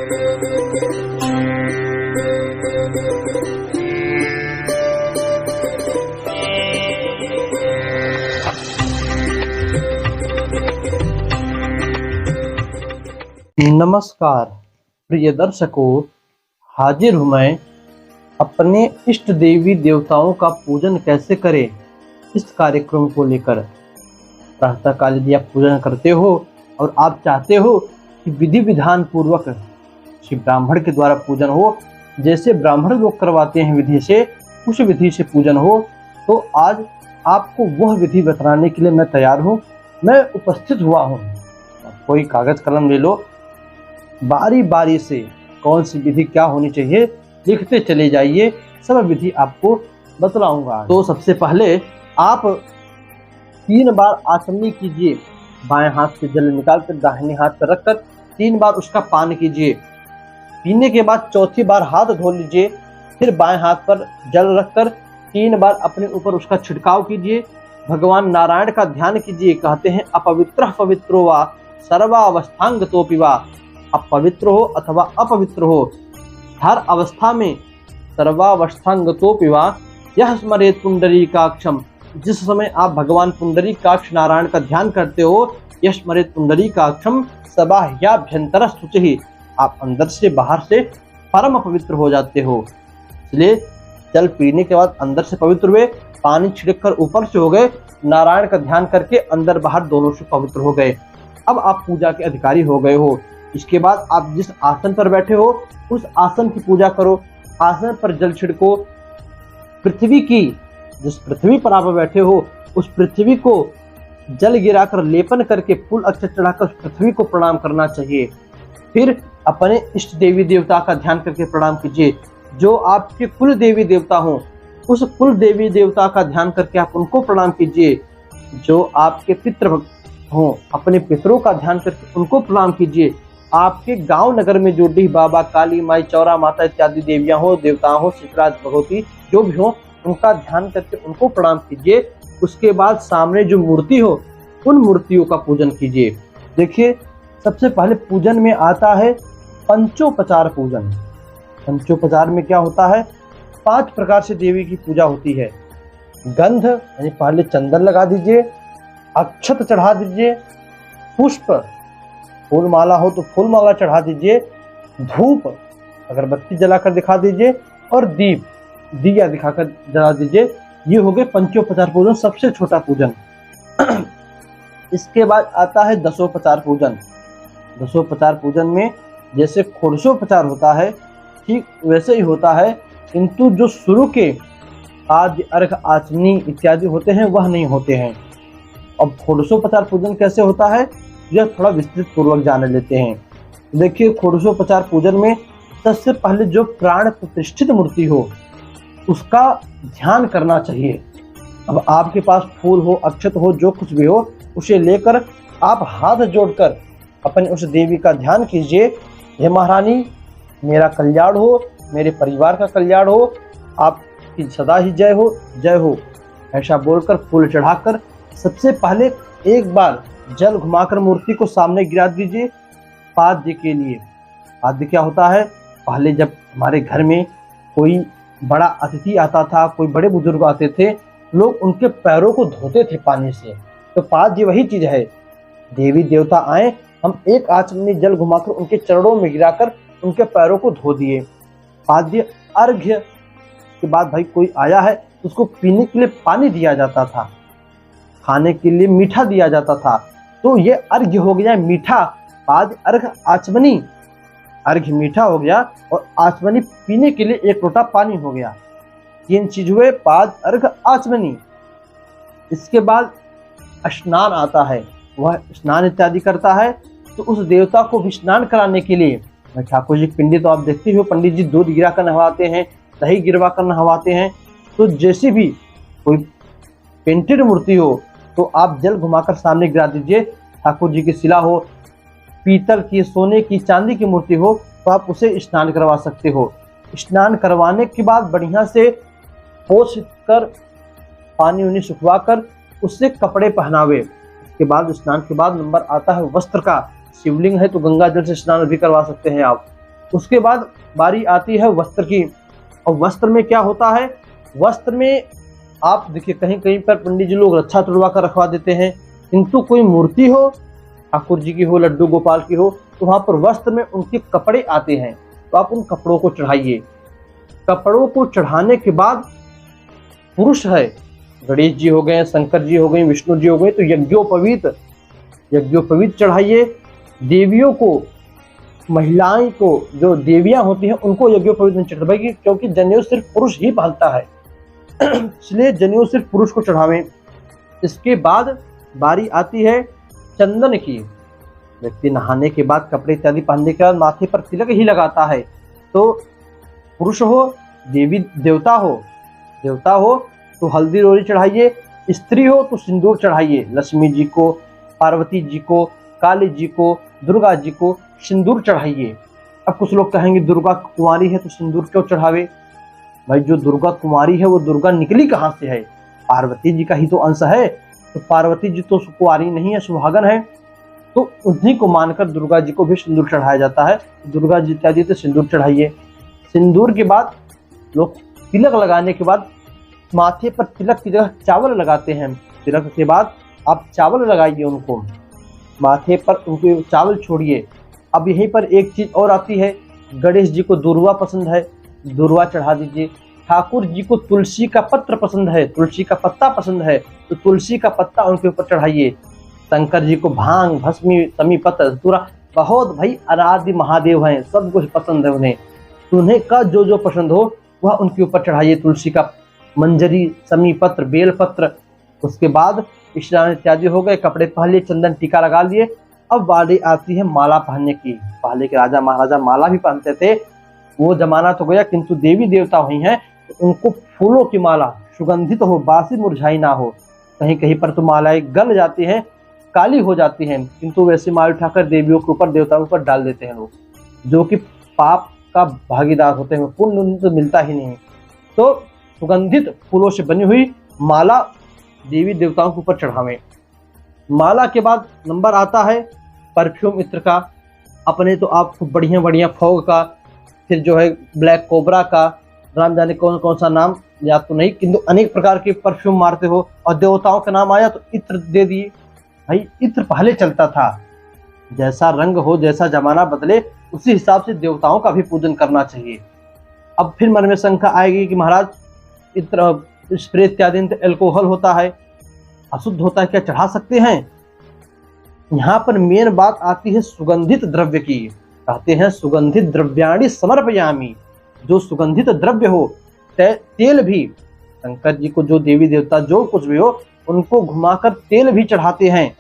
नमस्कार प्रिय दर्शकों, हाजिर हूँ मैं अपने इष्ट देवी देवताओं का पूजन कैसे करें इस कार्यक्रम को लेकर। प्रातःकाल यदि आप पूजन करते हो और आप चाहते हो कि विधि विधान पूर्वक श्री ब्राह्मण के द्वारा पूजन हो, जैसे ब्राह्मण लोग करवाते हैं विधि से, उस विधि से पूजन हो, तो आज आपको वह विधि बताने के लिए मैं तैयार हूँ। मैं उपस्थित हुआ हूँ। कोई कागज कलम ले लो, बारी बारी से कौन सी विधि क्या होनी चाहिए लिखते चले जाइए, सब विधि आपको बतलाऊंगा। तो सबसे पहले आप 3 बार आचमनी कीजिए। बाएं हाथ से जल निकालकर दाहिने हाथ पर रखकर 3 बार उसका पान कीजिए। पीने के बाद चौथी बार हाथ धो लीजिए। फिर बाएं हाथ पर जल रखकर 3 बार अपने ऊपर उसका छिड़काव कीजिए। भगवान नारायण का ध्यान कीजिए। कहते हैं अपवित्र पवित्रो वा सर्वावस्थांगतोऽपि वा। आप पवित्र हो अथवा अपवित्र हो, हर अवस्था में सर्वावस्थांगतोऽपि वा यह स्मरेत पुंडरीकाक्षम। जिस समय आप भगवान पुंडरीकाक्ष नारायण का ध्यान करते हो, यह स्मरेत पुंडरीकाक्षम सबाह्याभ्यंतर शुचिः। आप अंदर से बाहर से परम पवित्र हो जाते हो। इसलिए जल पीने के बाद अंदर से पवित्र हुए, पानी छिड़क कर ऊपर से हो गए, नारायण का ध्यान करके अंदर बाहर दोनों से पवित्र हो गए। अब आप पूजा के अधिकारी हो गए हो। इसके बाद आप जिस आसन पर बैठे हो उस आसन की पूजा करो। आसन पर जल छिड़को। पृथ्वी की, जिस पृथ्वी पर आप बैठे हो उस पृथ्वी को जल गिराकर लेपन करके फूल अक्षत चढ़ाकर पृथ्वी को प्रणाम करना चाहिए। फिर अपने इष्ट देवी देवता का ध्यान करके प्रणाम कीजिए। जो आपके कुल देवी देवता हो उस कुल देवी देवता का ध्यान करके आप उनको प्रणाम कीजिए। जो आपके पितृ हो, अपने पितरों का ध्यान करके उनको प्रणाम कीजिए। आपके गांव नगर में जो डीह बाबा, काली माई, चौरा माता इत्यादि देवियां हो, देवता हो, शिवराज भगवती जो भी हो, उनका ध्यान करके उनको प्रणाम कीजिए। उसके बाद सामने जो मूर्ति हो उन मूर्तियों का पूजन कीजिए। देखिए, सबसे पहले पूजन में आता है पंचोपचार पूजन। पंचोपचार में क्या होता है? 5 प्रकार से देवी की पूजा होती है। गंध यानी पहले चंदन लगा दीजिए, अक्षत चढ़ा दीजिए, पुष्प, फूल माला हो तो फूल माला चढ़ा दीजिए, धूप अगरबत्ती जलाकर दिखा दीजिए और दीप दिया दिखाकर जला दीजिए। ये हो गए पंचोपचार पूजन, सबसे छोटा पूजन। इसके बाद आता है दशोपचार पूजन। दशोपचार पूजन में जैसे षोडशोपचार होता है ठीक वैसे ही होता है, किंतु जो शुरू के आद्य अर्घ आचमनी इत्यादि होते हैं वह नहीं होते हैं। अब षोडशोपचार पूजन कैसे होता है यह थोड़ा विस्तृत पूर्वक जान लेते हैं। देखिए, षोडशोपचार पूजन में सबसे पहले जो प्राण प्रतिष्ठित मूर्ति हो उसका ध्यान करना चाहिए। अब आपके पास फूल हो, अक्षत हो, जो कुछ भी हो, उसे लेकर आप हाथ जोड़कर अपने उस देवी का ध्यान कीजिए। हे महारानी, मेरा कल्याण हो, मेरे परिवार का कल्याण हो, आपकी सदा ही जय हो, जय हो, ऐसा बोलकर फूल चढ़ाकर सबसे पहले एक बार जल घुमाकर मूर्ति को सामने गिरा दीजिए पाद्य के लिए। पाद्य क्या होता है? पहले जब हमारे घर में कोई बड़ा अतिथि आता था, कोई बड़े बुजुर्ग आते थे, लोग उनके पैरों को धोते थे पानी से। तो पाद्य वही चीज है। देवी देवता आए, हम एक आचमनी जल घुमाकर उनके चरणों में गिराकर उनके पैरों को धो दिए। पाद्य अर्घ्य के बाद भाई कोई आया है उसको पीने के लिए पानी दिया जाता था, खाने के लिए मीठा दिया जाता था, तो ये अर्घ्य हो गया मीठा। पाद्य अर्घ आचमनी, अर्घ्य मीठा हो गया और आचमनी पीने के लिए 1 लोटा पानी हो गया। 3 चीज हुए, पाद्य अर्घ आचमनी। इसके बाद स्नान आता है, वह स्नान इत्यादि करता है। तो उस देवता को भी स्नान कराने के लिए ठाकुर जी की पिंडी तो आप देखते हो, पंडित जी दूध गिरा कर नहवाते हैं, दही गिरवा कर नहवाते हैं। तो जैसे भी कोई पेंटेड मूर्ति हो तो आप जल घुमाकर सामने गिरा दीजिए। ठाकुर जी की शिला हो, पीतल की, सोने की, चांदी की मूर्ति हो तो आप उसे स्नान करवा सकते हो। स्नान करवाने के बाद बढ़िया से पोंछ कर पानी उन्हें सुखवा कर उससे कपड़े पहनावे। इसके बाद स्नान के बाद नंबर आता है वस्त्र का। शिवलिंग है तो गंगा जल से स्नान भी करवा सकते हैं आप। उसके बाद बारी आती है वस्त्र की। और वस्त्र में क्या होता है, वस्त्र में आप देखिए कहीं कहीं पर पंडित जी लोग रक्षा तुड़वा कर रखवा देते हैं, किंतु कोई मूर्ति हो, ठाकुर जी की हो, लड्डू गोपाल की हो, तो वहां पर वस्त्र में उनके कपड़े आते हैं, तो आप उन कपड़ों को चढ़ाइए। कपड़ों को चढ़ाने के बाद पुरुष है, गणेश जी हो गए, शंकर जी हो गए, विष्णु जी हो गए, तो यज्ञोपवीत चढ़ाइए। देवियों को, महिलाएं को, जो देवियां होती हैं उनको यज्ञोपवीत नहीं चढ़ाए, क्योंकि जनेऊ सिर्फ पुरुष ही पहनता है इसलिए जनेऊ सिर्फ पुरुष को चढ़ावें। इसके बाद बारी आती है चंदन की। व्यक्ति नहाने के बाद, कपड़े इत्यादि पहनने के बाद माथे पर तिलक ही लगाता है। तो पुरुष हो, देवी देवता हो तो हल्दी रोली चढ़ाइए, स्त्री हो तो सिंदूर चढ़ाइए। लक्ष्मी जी को, पार्वती जी को, काली जी को, दुर्गा जी को सिंदूर चढ़ाइए। अब कुछ लोग कहेंगे दुर्गा कुंवारी है तो सिंदूर क्यों चढ़ावे? भाई जो दुर्गा कुंवारी है वो दुर्गा निकली कहाँ से है? पार्वती जी का ही तो अंश है, तो पार्वती जी तो कुंवारी नहीं है, सुहागन है, तो उन्हीं को मानकर दुर्गा जी को भी सिंदूर चढ़ाया जाता है। दुर्गा जी इत्यादि तो सिंदूर चढ़ाइए। सिंदूर के बाद लोग तिलक लगाने के बाद माथे पर तिलक की जगह चावल लगाते हैं। तिलक के बाद आप चावल लगाइए उनको माथे पर, उनके चावल छोड़िए। अब यहीं पर एक चीज और आती है, गणेश जी को दुर्वा पसंद है, दुर्वा चढ़ा दीजिए। ठाकुर जी को तुलसी का पत्र पसंद है, तुलसी का पत्ता पसंद है, तो तुलसी का पत्ता उनके ऊपर चढ़ाइए। शंकर जी को भांग, भस्मी, समी पत्र, पूरा बहुत भाई आराध्य महादेव हैं, सब कुछ पसंद है उन्हें, तो उन्हें का जो जो पसंद हो वह उनके ऊपर चढ़ाइए। तुलसी का मंजरी, समी पत्र, बेल पत्र। उसके बाद स्नान इत्यादि हो गए, कपड़े पहन लिए, चंदन टीका लगा लिए। अब बारी आती है माला पहनने की। पहले के राजा महाराजा माला भी पहनते थे, वो जमाना तो गया, किंतु देवी देवता हुई हैं तो उनको फूलों की माला, सुगंधित हो, बासी मुरझाई ना हो। कहीं कहीं पर तो मालाएं गल जाती हैं, काली हो जाती हैं, किंतु वैसे माल उठाकर देवियों के ऊपर, देवताओं के ऊपर डाल देते हैं लोग, जो कि पाप का भागीदार होते हैं, पुण्य तो मिलता ही नहीं। तो सुगंधित फूलों से बनी हुई माला देवी देवताओं के ऊपर चढ़ावें। माला के बाद नंबर आता है परफ्यूम इत्र का। अपने तो आप खूब बढ़िया बढ़िया फॉग का, फिर जो है ब्लैक कोबरा का, राम जाने कौन कौन सा नाम याद तो नहीं, किंतु अनेक प्रकार के परफ्यूम मारते हो। और देवताओं का नाम आया तो इत्र दे दिए। भाई इत्र पहले चलता था, जैसा रंग हो, जैसा जमाना बदले, उसी हिसाब से देवताओं का भी पूजन करना चाहिए। अब फिर मन में शंका आएगी कि महाराज इत्र, स्प्रे इत्यादि अल्कोहल होता है, अशुद्ध होता है, क्या चढ़ा सकते हैं? यहाँ पर मेन बात आती है सुगंधित द्रव्य की। कहते हैं सुगंधित द्रव्याणि समर्पयामि, जो सुगंधित द्रव्य हो, तेल भी, शंकर जी को जो देवी देवता जो कुछ भी हो उनको घुमाकर तेल भी चढ़ाते हैं।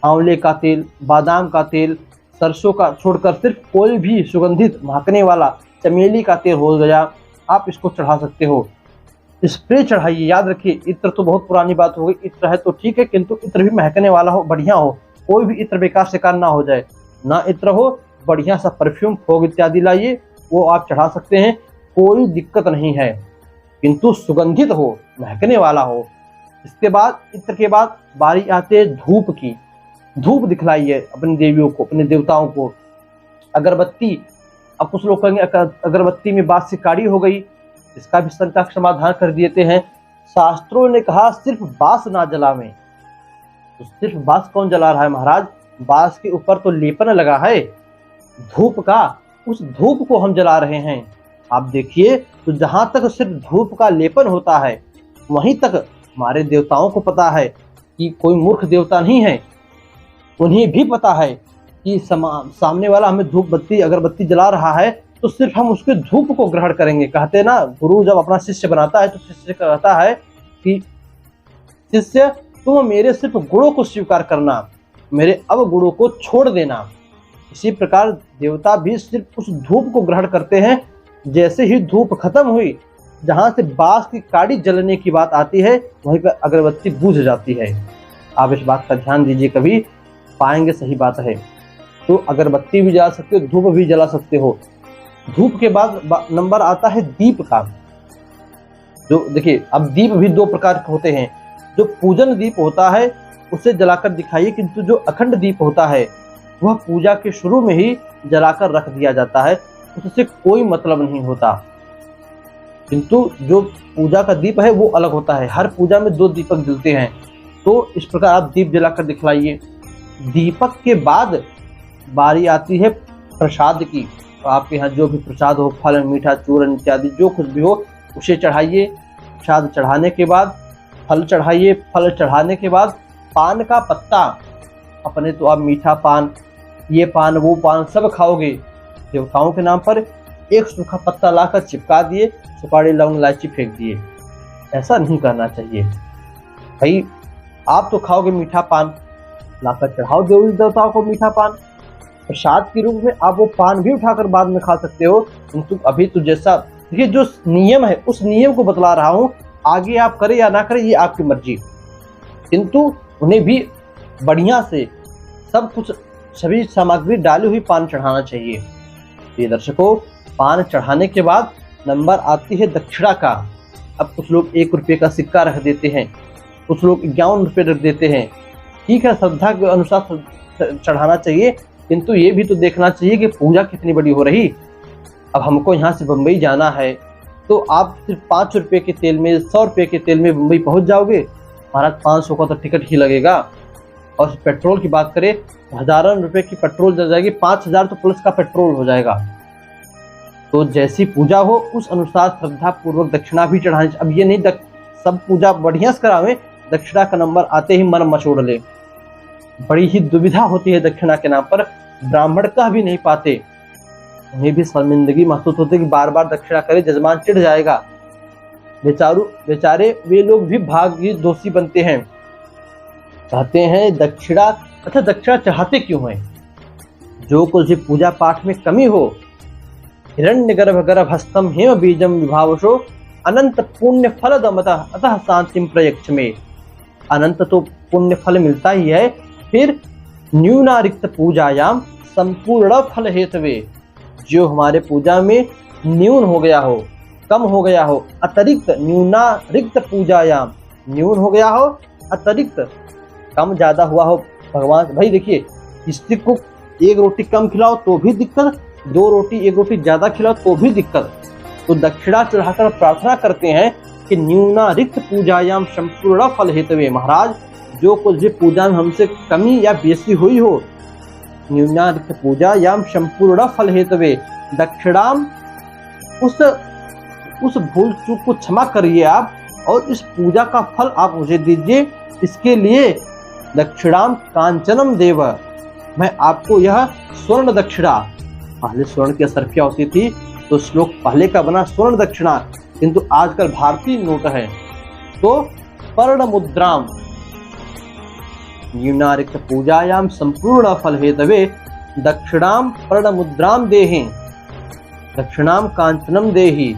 आंवले का तेल, बादाम का तेल, सरसों का छोड़कर सिर्फ कोई भी सुगंधित महकने वाला, चमेली का तेल हो गया, आप इसको चढ़ा सकते हो। स्प्रे चढ़ाइए। याद रखिए इत्र तो बहुत पुरानी बात हो गई, इत्र है तो ठीक है, किंतु इत्र भी महकने वाला हो, बढ़िया हो, कोई भी इत्र बेकार शिकार ना हो जाए। ना इत्र हो, बढ़िया सा परफ्यूम, फोग इत्यादि लाइए, वो आप चढ़ा सकते हैं, कोई दिक्कत नहीं है, किंतु सुगंधित हो, महकने वाला हो। इसके बाद इत्र के बाद बारी आती है धूप की। धूप दिखलाइए अपनी देवियों को, अपने देवताओं को। अगरबत्ती, अब कुछ लोग कहेंगे अगरबत्ती में बात से काड़ी हो गई, इसका भी शंका का समाधान कर देते हैं। शास्त्रों ने कहा सिर्फ बांस ना जलावें, तो सिर्फ बांस कौन जला रहा है महाराज? बांस के ऊपर तो लेपन लगा है धूप का, उस धूप को हम जला रहे हैं। आप देखिए तो जहां तक सिर्फ धूप का लेपन होता है वहीं तक हमारे देवताओं को पता है कि कोई मूर्ख देवता नहीं है, उन्हें भी पता है कि सामने वाला हमें धूप बत्ती अगरबत्ती जला रहा है तो सिर्फ हम उसके धूप को ग्रहण करेंगे। कहते हैं ना, गुरु जब अपना शिष्य बनाता है तो शिष्य कहता है कि शिष्य तुम मेरे सिर्फ गुणों को स्वीकार करना, मेरे अवगुणों को छोड़ देना। इसी प्रकार देवता भी सिर्फ उस धूप को ग्रहण करते हैं। जैसे ही धूप खत्म हुई, जहां से बांस की काड़ी जलने की बात आती है वहीं पर अगरबत्ती बुझ जाती है। आप इस बात का ध्यान दीजिए, कभी पाएंगे सही बात है। तो अगरबत्ती भी जला सकते हो, धूप भी जला सकते हो। धूप के बाद नंबर आता है दीप का। जो देखिए अब दीप भी दो प्रकार के होते हैं। जो पूजन दीप होता है उसे जलाकर दिखाइए, किंतु जो अखंड दीप होता है वह पूजा के शुरू में ही जलाकर रख दिया जाता है। उससे कोई मतलब नहीं होता। किंतु जो पूजा का दीप है वो अलग होता है। हर पूजा में 2 दीपक जलते हैं। तो इस प्रकार आप दीप जलाकर दिखलाइए। दीपक के बाद बारी आती है प्रसाद की। तो आपके यहाँ जो भी प्रसाद हो, फल, मीठा, चूरन इत्यादि जो कुछ भी हो, उसे चढ़ाइए। प्रसाद चढ़ाने के बाद फल चढ़ाइए। फल चढ़ाने के बाद पान का पत्ता, अपने तो आप मीठा पान, ये पान, वो पान सब खाओगे। देवताओं के नाम पर एक सूखा पत्ता लाकर चिपका दिए, सुपारी, लौंग, इलायची फेंक दिए। ऐसा नहीं करना चाहिए भाई। आप तो खाओगे मीठा पान, लाकर चढ़ाओ देवी देवताओं को मीठा पान। प्रसाद के रूप में आप वो पान भी उठाकर बाद में खा सकते हो। किंतु अभी तो जैसा देखिए, जो नियम है उस नियम को बतला रहा हूँ। आगे आप करें या ना करें ये आपकी मर्जी। किंतु उन्हें भी बढ़िया से सब कुछ, सभी सामग्री डाली हुई पान चढ़ाना चाहिए। ये दर्शकों, पान चढ़ाने के बाद नंबर आती है दक्षिणा का। अब कुछ लोग 1 रुपये का सिक्का रख देते हैं, कुछ लोग 51 रुपये रख देते हैं। ठीक है, श्रद्धा के अनुसार चढ़ाना चाहिए, किंतु ये भी तो देखना चाहिए कि पूजा कितनी बड़ी हो रही। अब हमको यहाँ से बम्बई जाना है, तो आप सिर्फ 5 रुपये के तेल में, 100 रुपये के तेल में बम्बई पहुँच जाओगे। महाराज 500 का तो टिकट ही लगेगा। और पेट्रोल की बात करें, हजारों रुपए की पेट्रोल जल जाएगी, 5000 तो प्लस का पेट्रोल हो जाएगा। तो जैसी पूजा हो उस अनुसार श्रद्धा पूर्वक दक्षिणा भी चढ़ानी। अब ये नहीं सब पूजा बढ़िया से करावे, दक्षिणा का नंबर आते ही मन मचोड़ ले। बड़ी ही दुविधा होती है दक्षिणा के नाम पर। ब्राह्मण कह भी नहीं पाते, उन्हें भी शर्मिंदगी महसूस होती है कि बार बार दक्षिणा करे, जजमान चिढ़ जाएगा। बेचारे वे लोग भी भाग्य दोषी बनते हैं। चाहते हैं दक्षिणा, अच्छा दक्षिणा चाहते क्यों हैं? जो कुछ भी पूजा पाठ में कमी हो, हिरण्यगर्भ गर्भस्थम हेम बीजम विभावशो अनंत पुण्य फल दमतः अतः शांतिम प्रयच्छ में। अनंत तो पुण्य फल मिलता ही है, फिर न्यूनारिक्त पूजायाम संपूर्ण फल हेतवे। जो हमारे पूजा में न्यून हो गया हो, कम हो गया हो, अतिरिक्त, न्यूनारिक्त पूजायाम, न्यून हो गया हो, अतिरिक्त, कम ज्यादा हुआ हो, भगवान भाई देखिए, किसी को 1 रोटी कम खिलाओ तो भी दिक्कत, 2 रोटी 1 रोटी ज्यादा खिलाओ तो भी दिक्कत। तो दक्षिणा चढ़ाकर प्रार्थना करते हैं कि न्यूनारिक्त पूजायाम संपूर्ण फल हेतवे। महाराज जो कुछ भी पूजा में हमसे कमी या बेसी हुई हो, न्यूनारिक्त पूजायाम संपूर्ण फल हेतवे, दक्षिणाम, उस भूल चूक को क्षमा करिए आप, और इस पूजा का फल आप मुझे दीजिए। इसके लिए दक्षिणाम कांचनम देव, मैं आपको यह स्वर्ण दक्षिणा, पहले स्वर्ण की असर क्या होती थी, तो श्लोक पहले का बना स्वर्ण दक्षिणा, किंतु आजकल भारतीय नोट है। तो पर्ण मुद्राम, न्यूनारिक्त पूजायाम संपूर्ण फल हेतवे दक्षिणाम पर्ण मुद्राम देहि, दक्षिणाम कांचनम देहि।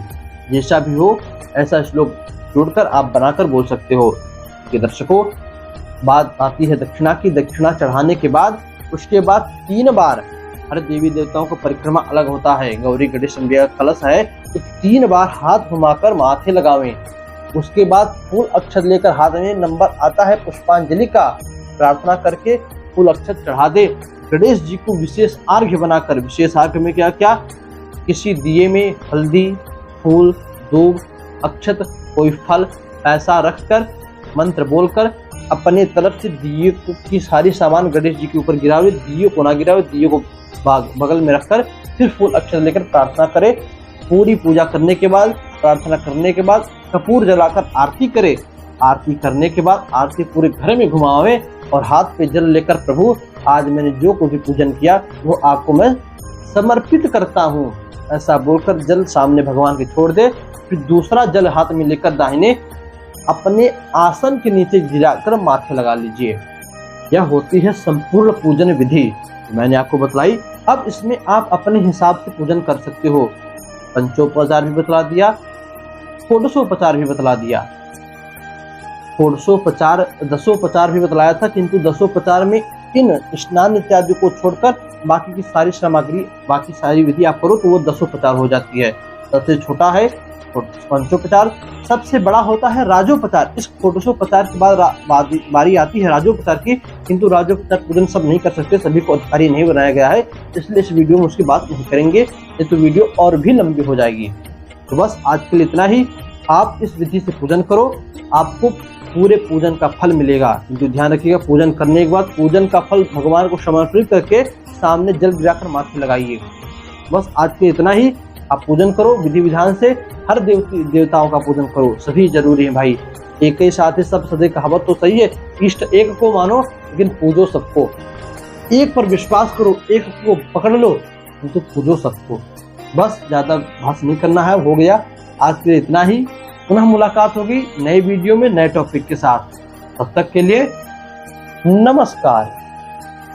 जैसा भी हो ऐसा श्लोक जोड़कर आप बनाकर बोल सकते हो। कि दर्शकों, बात आती है दक्षिणा की। दक्षिणा चढ़ाने के बाद उसके बाद 3 बार हर देवी देवताओं को परिक्रमा अलग होता है। गौरी गणेश अंबिका कलश है तो 3 बार हाथ घुमाकर माथे लगावें। उसके बाद फूल अक्षत लेकर हाथ में, नंबर आता है पुष्पांजलि का, प्रार्थना करके फूल अक्षत चढ़ा दे। गणेश जी को विशेष अर्घ्य बनाकर, विशेष अर्घ्य में क्या क्या, किसी दिए में हल्दी, फूल, दूब, अक्षत, कोई फल, पैसा रखकर मंत्र बोलकर अपने तरफ से दिए की सारी सामान गणेश जी के ऊपर गिरावे। दिए को ना गिरावे, दिए को बगल में रखकर फिर फूल अक्षत लेकर प्रार्थना करे। पूरी पूजा करने के बाद, प्रार्थना करने के बाद कपूर जलाकर आरती करे। आरती करने के बाद आरती पूरे घर में घुमावे और हाथ पे जल लेकर, प्रभु आज मैंने जो कुछ भी पूजन किया वो आपको मैं समर्पित करता हूँ, ऐसा बोलकर जल सामने भगवान के छोड़ दे। फिर दूसरा जल हाथ में लेकर दाहिने अपने आसन के नीचे गिराकर माथे लगा लीजिए। यह होती है संपूर्ण पूजन विधि, मैंने आपको बतलाई। अब इसमें आप अपने हिसाब से पूजन कर सकते हो। पंचोपचार भी बतला दिया, षोडशोपचार भी बतला दिया। षोडशोपचार, दशोपचार भी बतलाया था, किंतु दशोपचार में इन स्नान इत्यादि को छोड़कर बाकी की सारी सामग्री, बाकी सारी विधि आप करो तो वो दशोपचार हो जाती है। सबसे छोटा है पंचोपचार, सबसे बड़ा होता है राजोपचार। इस षोडशोपचार के बाद बारी आती है राजोपचार की, किंतु राजोपचार पूजन सब नहीं कर सकते, सभी को अधिकारी नहीं बनाया गया है, इसलिए इस वीडियो में उसकी बात नहीं करेंगे। ये तो वीडियो और भी लंबी हो जाएगी। तो बस आज के लिए इतना ही। आप इस विधि से पूजन करो, आपको पूरे पूजन का फल मिलेगा। जो ध्यान रखिएगा, पूजन करने के बाद पूजन का फल भगवान को समर्पित करके सामने जल गिराकर माथे लगाइए। बस आज के इतना ही। आप पूजन करो विधि विधान से, हर देवताओं का पूजन करो, सभी जरूरी है भाई। एक ही साथ ही सब सदे कहावत तो सही है, इष्ट एक को मानो लेकिन पूजो सबको। एक पर विश्वास करो, एक को पकड़ लो, तो पूजो सबको। बस ज्यादा भाष नहीं करना है, हो गया। आज के लिए इतना ही। पुनः मुलाकात होगी नए वीडियो में नए टॉपिक के साथ। तब तक के लिए नमस्कार।